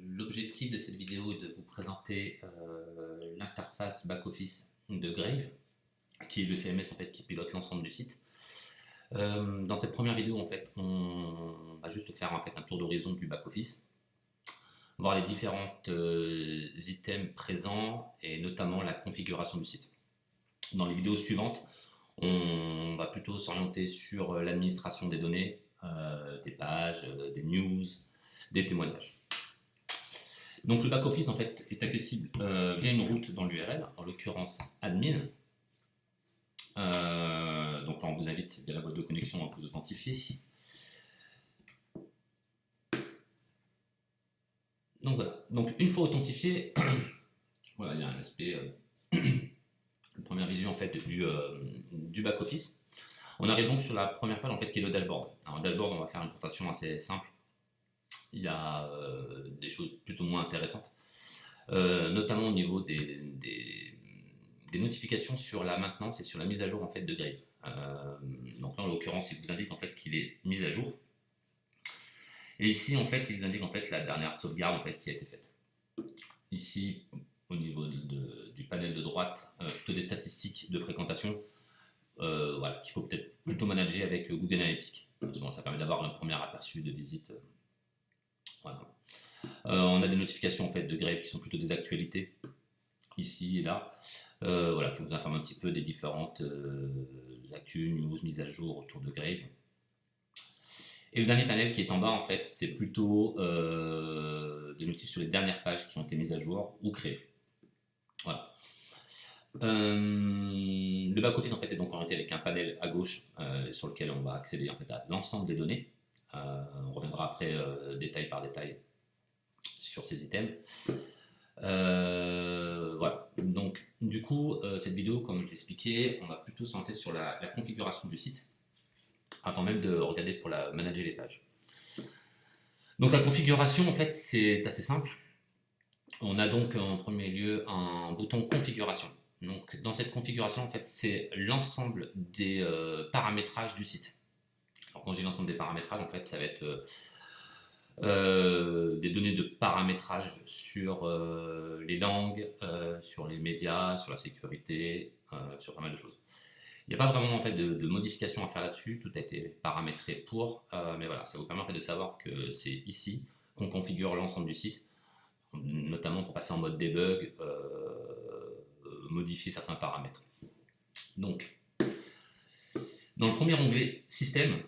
L'objectif de cette vidéo est de vous présenter l'interface back-office de Grave, qui est le CMS en fait, qui pilote l'ensemble du site. Dans cette première vidéo, en fait, on va juste faire en fait, un tour d'horizon du back-office, voir les différents items présents et notamment la configuration du site. Dans les vidéos suivantes, on va plutôt s'orienter sur l'administration des données, des pages, des news, des témoignages. Donc le back-office en fait est accessible via une route dans l'URL, en l'occurrence admin. Donc là on vous invite via la boîte de connexion à vous authentifier. Donc voilà, donc une fois authentifié, voilà, il y a un aspect, une première vision en fait du back-office. On arrive donc sur la première page en fait qui est le dashboard. Alors le dashboard, on va faire une présentation assez simple. Il y a des choses plus ou moins intéressantes, notamment au niveau des notifications sur la maintenance et sur la mise à jour en fait de Grave. Donc là en l'occurrence il vous indique en fait qu'il est mis à jour. Et ici en fait il vous indique en fait la dernière sauvegarde en fait qui a été faite. Ici au niveau du panel de droite, plutôt des statistiques de fréquentation, voilà, qu'il faut peut-être plutôt manager avec Google Analytics. Ça permet d'avoir un premier aperçu de visite. Voilà. On a des notifications en fait, de Grave qui sont plutôt des actualités, ici et là, voilà, qui vous informent un petit peu des différentes actus, news, mises à jour autour de Grave. Et le dernier panel qui est en bas, en fait, c'est plutôt des notifs sur les dernières pages qui ont été mises à jour ou créées. Voilà. Le back-office en fait, est donc orienté avec un panel à gauche sur lequel on va accéder en fait, à l'ensemble des données. On reviendra après détail par détail sur ces items. Voilà. Donc, du coup, cette vidéo, comme je l'expliquais, on va plutôt s'orienter sur la configuration du site, avant même de regarder pour manager les pages. Donc, la configuration, en fait, c'est assez simple. On a donc en premier lieu un bouton configuration. Donc, dans cette configuration, en fait, c'est l'ensemble des paramétrages du site. Alors, quand je dis l'ensemble des paramétrages, en fait, ça va être des données de paramétrage sur les langues, sur les médias, sur la sécurité, sur pas mal de choses. Il n'y a pas vraiment en fait, de modifications à faire là-dessus, tout a été paramétré pour, mais voilà, ça vous permet en fait, de savoir que c'est ici qu'on configure l'ensemble du site, notamment pour passer en mode debug, modifier certains paramètres. Donc, dans le premier onglet Système,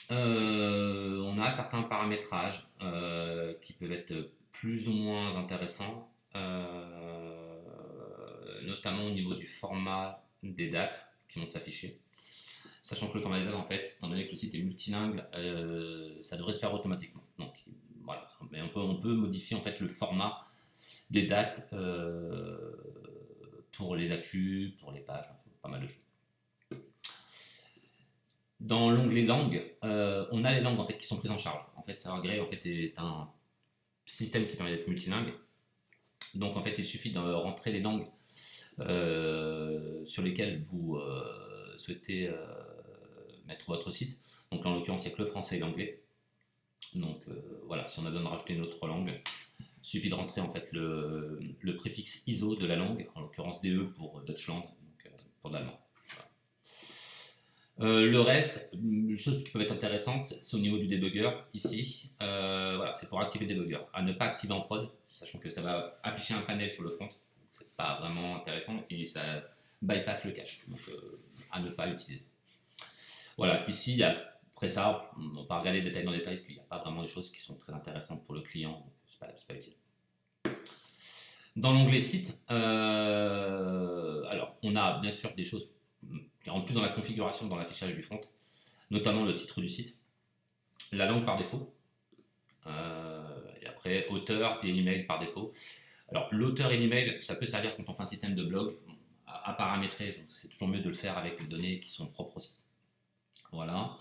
on a certains paramétrages qui peuvent être plus ou moins intéressants, notamment au niveau du format des dates qui vont s'afficher. Sachant que le format des dates, en fait, étant donné que le site est multilingue, ça devrait se faire automatiquement. Donc voilà, mais on peut modifier en fait le format des dates pour les actus, pour les pages, enfin, pas mal de choses. Dans l'onglet langue, on a les langues en fait, qui sont prises en charge. En fait, Grave en fait, est un système qui permet d'être multilingue. Donc en fait, il suffit de rentrer les langues sur lesquelles vous souhaitez mettre votre site. Donc en l'occurrence, il n'y a que le français et l'anglais. Donc voilà, si on a besoin de rajouter une autre langue, il suffit de rentrer en fait le préfixe ISO de la langue, en l'occurrence DE pour Deutschland, donc pour l'allemand. Le reste, une chose qui peut être intéressante, c'est au niveau du debugger, ici, voilà, c'est pour activer le debugger, à ne pas activer en prod, sachant que ça va afficher un panel sur le front, c'est pas vraiment intéressant et ça bypass le cache, donc à ne pas utiliser. Voilà, ici, après ça, on va pas regarder les détails dans le détail, parce qu'il n'y a pas vraiment des choses qui sont très intéressantes pour le client, donc c'est pas utile. Dans l'onglet site, alors, on a bien sûr des choses qui rentrent plus dans la configuration, dans l'affichage du front, notamment le titre du site, la langue par défaut, et après auteur et email par défaut. Alors l'auteur et l'email, ça peut servir quand on fait un système de blog à paramétrer, donc c'est toujours mieux de le faire avec les données qui sont propres au site. Voilà.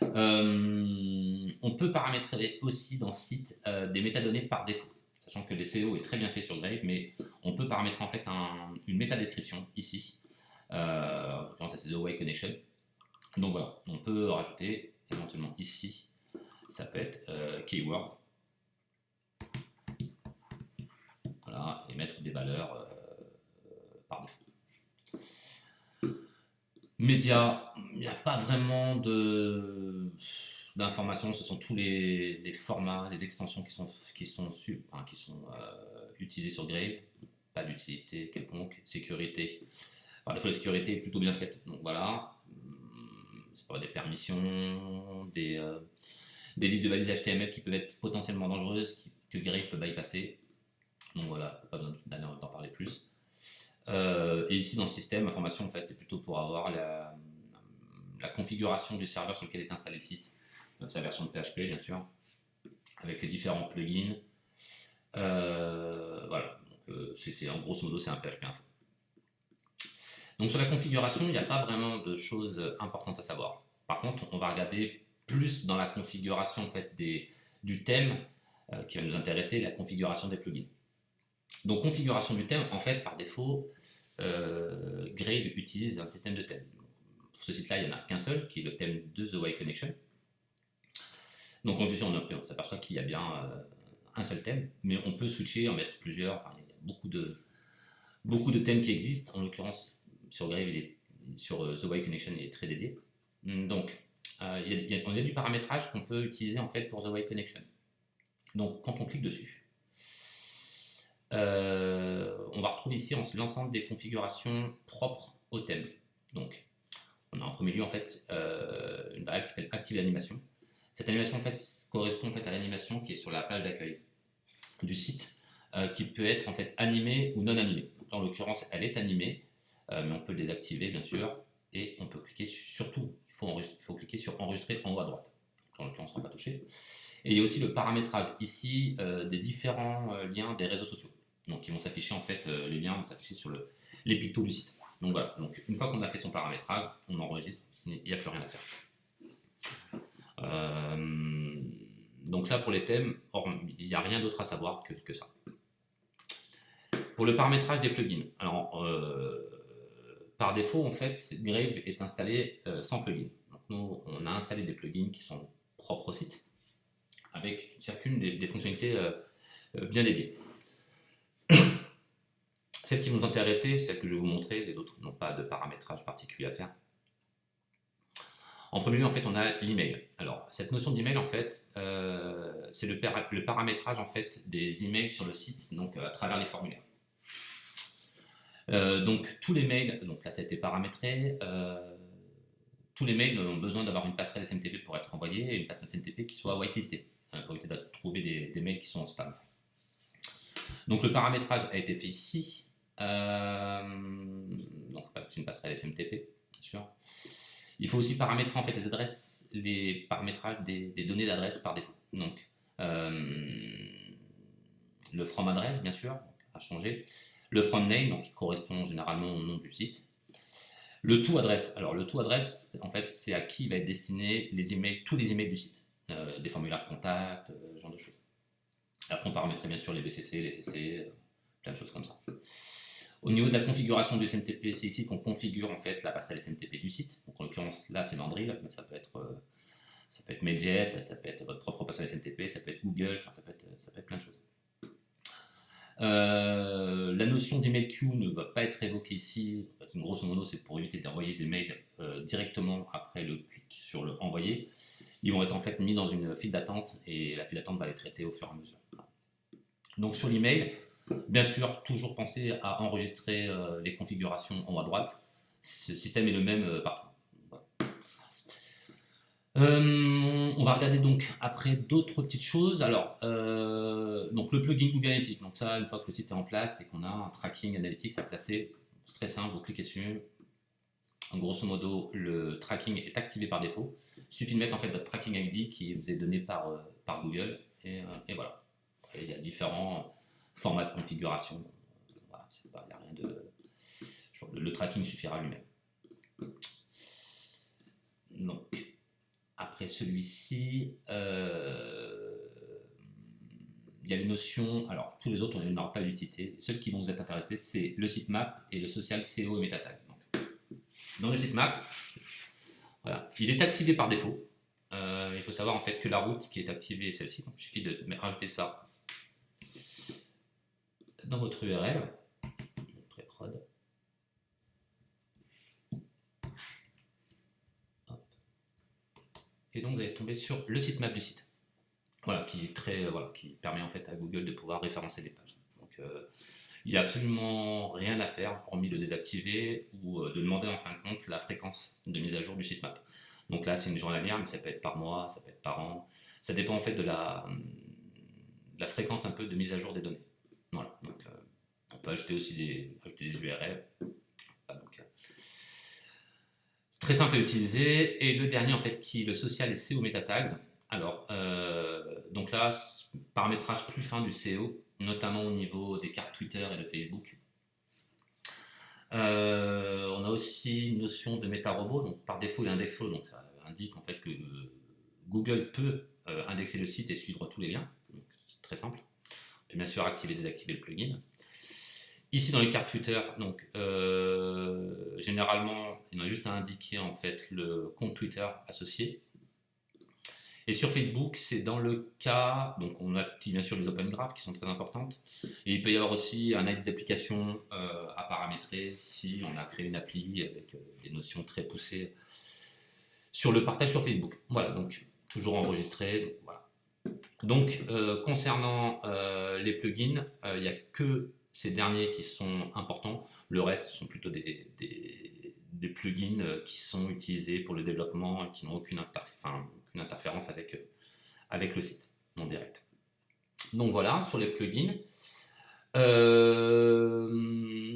On peut paramétrer aussi dans ce site des métadonnées par défaut, sachant que les SEO est très bien fait sur Grave, mais on peut paramétrer en fait une métadescription ici. Ça c'est The Way Connection. Donc voilà, on peut rajouter éventuellement ici, ça peut être keywords. des valeurs par défaut. Médias, il n'y a pas vraiment d'informations, ce sont tous les formats, les extensions qui sont utilisées sur Grave, pas d'utilité quelconque. Sécurité, par défaut la sécurité est plutôt bien faite, donc voilà, c'est pas des permissions, des listes de valises HTML qui peuvent être potentiellement dangereuses, que Grave peut bypasser, donc voilà, pas besoin d'en parler plus. Et ici dans le système, information en fait, c'est plutôt pour avoir la configuration du serveur sur lequel est installé le site, sa version de PHP bien sûr, avec les différents plugins. Voilà, c'est en grosso modo c'est un PHP info. Donc sur la configuration, il n'y a pas vraiment de choses importantes à savoir. Par contre, on va regarder plus dans la configuration en fait, du thème qui va nous intéresser, la configuration des plugins. Donc configuration du thème, en fait par défaut, Grave utilise un système de thème. Pour ce site-là, il n'y en a qu'un seul, qui est le thème de The Way Connection. Donc on s'aperçoit qu'il y a bien un seul thème, mais on peut switcher, en mettre plusieurs. Enfin, il y a beaucoup de thèmes qui existent. En l'occurrence, sur Grave, sur The Way Connection, il est très dédié. Donc, il y a du paramétrage qu'on peut utiliser en fait pour The Way Connection. Donc, quand on clique dessus, on va retrouver ici l'ensemble des configurations propres au thème. Donc, on a en premier lieu en fait une variable qui s'appelle Active animation. Cette animation en fait correspond en fait à l'animation qui est sur la page d'accueil du site, qui peut être en fait animée ou non animée. En l'occurrence, elle est animée, mais on peut le désactiver bien sûr, et on peut cliquer surtout. Il faut cliquer sur enregistrer en haut à droite. En l'occurrence, on va pas toucher. Et il y a aussi le paramétrage ici des différents liens des réseaux sociaux. Donc, ils vont s'afficher en fait, les liens vont s'afficher sur les pictos du site. Donc voilà. Donc une fois qu'on a fait son paramétrage, on enregistre. Il n'y a plus rien à faire. Donc là, pour les thèmes, il n'y a rien d'autre à savoir que ça. Pour le paramétrage des plugins, alors par défaut, en fait, Grave est installé sans plugin. Donc nous, on a installé des plugins qui sont propres au site, avec chacune des fonctionnalités bien dédiées. Celles qui vont nous intéresser, celles que je vais vous montrer, les autres n'ont pas de paramétrage particulier à faire. En premier lieu, en fait, on a l'email. Alors, cette notion d'email, en fait, c'est le paramétrage en fait des emails sur le site, donc à travers les formulaires. Donc tous les mails, donc là ça a été paramétré, tous les mails ont besoin d'avoir une passerelle SMTP pour être envoyés et une passerelle SMTP qui soit whitelistée, pour éviter de trouver des mails qui sont en spam. Donc le paramétrage a été fait ici, donc c'est une passerelle SMTP, bien sûr. Il faut aussi paramétrer en fait les adresses, les paramétrages des données d'adresse par défaut. Donc le from adresse bien sûr, à changer. Le from name, donc qui correspond généralement au nom du site. Le to adresse. Alors le to adresse, en fait, c'est à qui va être destiné les emails, tous les emails du site, des formulaires de contact, ce genre de choses. Après, on paramétrait bien sûr les BCC, les CC, plein de choses comme ça. Au niveau de la configuration du SMTP, c'est ici qu'on configure en fait la passerelle SMTP du site. Donc en l'occurrence, là c'est Mandrill, mais ça peut être Mailjet, ça peut être votre propre passerelle SMTP, ça peut être Google, enfin, ça peut être plein de choses. La notion d'email queue ne va pas être évoquée ici. En fait, grosso modo, c'est pour éviter d'envoyer des mails directement après le clic sur le envoyer. Ils vont être en fait mis dans une file d'attente et la file d'attente va les traiter au fur et à mesure. Donc sur l'email, bien sûr, toujours penser à enregistrer les configurations en haut à droite. Ce système est le même partout. On va regarder donc après d'autres petites choses. Alors, donc le plugin Google Analytics. Donc ça, une fois que le site est en place et qu'on a un tracking Analytics à placer, c'est très simple, vous cliquez dessus. En grosso modo, le tracking est activé par défaut. Il suffit de mettre en fait votre tracking ID qui vous est donné par Google et voilà. Après, il y a différents formats de configuration. Voilà, il n'y a rien de. Le tracking suffira lui-même. Donc. Après celui-ci, il y a les notions, alors tous les autres, on n'aura pas d'utilité. Les seuls qui vont vous être intéressés, c'est le sitemap et le social CO et meta tags. Donc, dans le sitemap, voilà, il est activé par défaut. Il faut savoir en fait que la route qui est activée est celle-ci. Donc, il suffit de rajouter ça dans votre URL, donc pré-prod. Et donc vous allez tomber sur le sitemap du site. Voilà, qui est qui permet en fait à Google de pouvoir référencer les pages. Donc il n'y a absolument rien à faire, hormis de désactiver ou de demander en fin de compte la fréquence de mise à jour du sitemap. Donc là, c'est une journalière, mais ça peut être par mois, ça peut être par an. Ça dépend en fait de la fréquence un peu de mise à jour des données. Voilà. Donc, on peut ajouter aussi des URL. Voilà, donc, c'est très simple à utiliser. Et le dernier, en fait, qui est le social et SEO Meta Tags. Alors, donc là, paramétrage plus fin du SEO, notamment au niveau des cartes Twitter et de Facebook. On a aussi une notion de méta-robot, donc par défaut il indexe flow, donc ça indique en fait que Google peut indexer le site et suivre tous les liens, donc c'est très simple. On peut bien sûr activer et désactiver le plugin. Ici dans les cartes Twitter, donc généralement il y en a juste à indiquer en fait le compte Twitter associé. Et sur Facebook, c'est dans le cas, donc on active bien sûr les Open Graph qui sont très importantes, et il peut y avoir aussi un ID d'application à paramétrer si on a créé une appli avec des notions très poussées sur le partage sur Facebook. Voilà, donc toujours enregistré. Donc, voilà. Donc concernant les plugins, il n'y a que ces derniers qui sont importants, le reste sont plutôt des plugins qui sont utilisés pour le développement et qui n'ont aucune interférence avec le site en direct. Donc voilà, sur les plugins.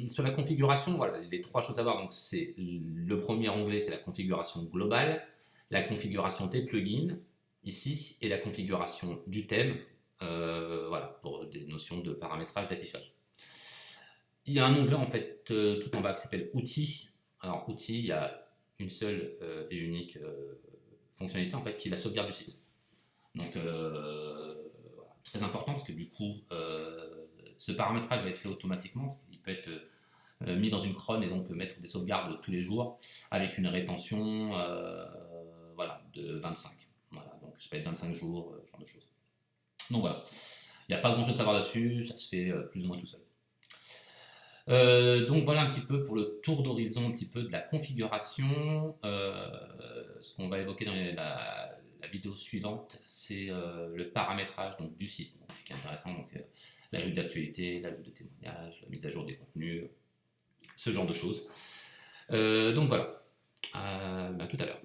Sur la configuration, voilà, les trois choses à voir. Donc c'est le premier onglet, c'est la configuration globale, la configuration des plugins ici et la configuration du thème, voilà, pour des notions de paramétrage, d'affichage. Il y a un onglet en fait tout en bas qui s'appelle outils. Alors outils, il y a une seule et unique fonctionnalité en fait qui est la sauvegarde du site. Donc voilà, très important parce que du coup ce paramétrage va être fait automatiquement, parce qu'il peut être mis dans une cron et donc mettre des sauvegardes tous les jours avec une rétention voilà, de 25. Voilà, donc ça peut être 25 jours, ce genre de choses. Donc voilà, il n'y a pas grand chose à savoir là-dessus, ça se fait plus ou moins tout seul. Donc voilà un petit peu pour le tour d'horizon un petit peu de la configuration. Ce qu'on va évoquer dans la vidéo suivante, c'est le paramétrage donc, du site. Donc, ce qui est intéressant, donc l'ajout d'actualité, l'ajout de témoignages, la mise à jour des contenus, ce genre de choses. Donc voilà, à tout à l'heure.